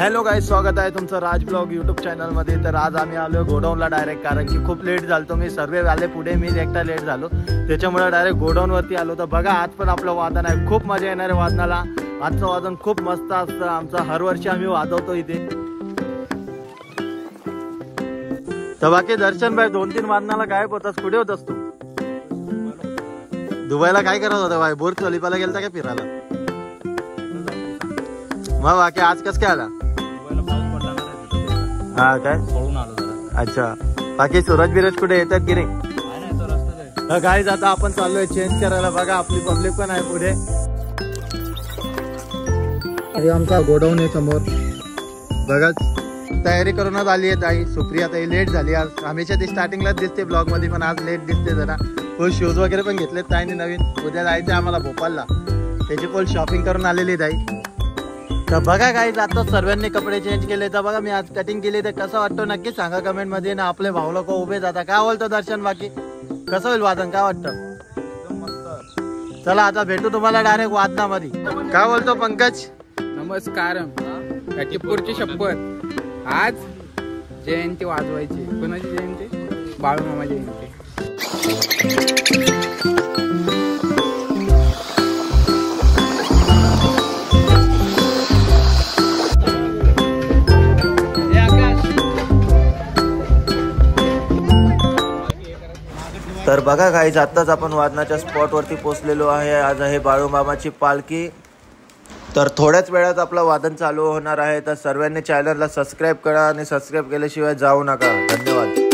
Hello guys, स्वागत आहे तुमचं राज ब्लॉग यूट्यूब चॅनलमध्ये। तर आज आम्ही आलो गोडाऊनला डायरेक्ट, कारण की खूप लेट झालो। मी सर्वे आले पुढे, मी एकटा लेट झालो, त्याच्यामुळे डायरेक्ट गोडाऊनवरती आलो। तर बघा, आज पण आपलं वादन आहे, खूप मजा येणार आहे वादनाला। आजचं वादन खूप मस्त असतं आमचं, हर वर्षी आम्ही वाजवतो इथे। तर बाकी दर्शन भाई, 2-3 वादनाला गायब होतास, कुठे होतास तू? दुबईला काय करत होता भाई? बुर्ज खलिफाला गेलता का फिरायला? मग बाकी आज कस काय आला? हा काय पळून आलो जरा। अच्छा, बाकी सूरज बिरज कुठे येतात की नाही? गाईज आता आपण चाललोय चेंज करायला। बघा आपली पब्लिक पण आहे पुढे। अरे आमचा गोडाऊन आहे समोर, बघा तयारी करूनच आली आहे ताई सुप्रिया ताई। लेट झाली आज, हमेशा ती स्टार्टिंगलाच दिसते ब्लॉग मध्ये, पण आज लेट दिसते जरा। फुल शूज वगैरे पण घेतलेत ताईने नवीन, उद्या जायचं आम्हाला भोपाळला, त्याची फुल शॉपिंग करून आलेली ताई। तर बघा गाईज, आता सर्वांनी कपडे चेंज केले। तर बघा मी आज कटिंग केली, तर कसं वाटतो नक्की सांगा कमेंट मध्ये ना। आपले भाऊ लोक उभे जातात, काय बोलतो दर्शन? बाकी कसं होईल वादन, काय वाटतं? चला आता भेटू तुम्हाला डायरेक्ट वादनामध्ये। काय बोलतो पंकज? नमस्कार, पुढची शपथ। आज जयंती वाजवायची। कोणाची जयंती? बाळूमामा जयंती। तर बघा गाईज, आत्ताच आपण वादनाच्या स्पॉट वरती पोहोचलेलो आहे। आज आहे बाळूमामाची पालखी। तर थोड्याच वेळात आपलं वादन चालू होणार आहे। तर सर्वांनी चॅनलला सबस्क्राईब करा, आणि सबस्क्राईब केल्याशिवाय जाऊ नका। धन्यवाद।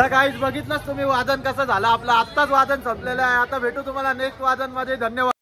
तर काहीच बघितलंच तुम्ही वादन कसं झालं आपलं. आत्ताच वादन संपलेलं आहे. आता भेटू तुम्हाला नेक्स्ट वादन मध्ये. धन्यवाद.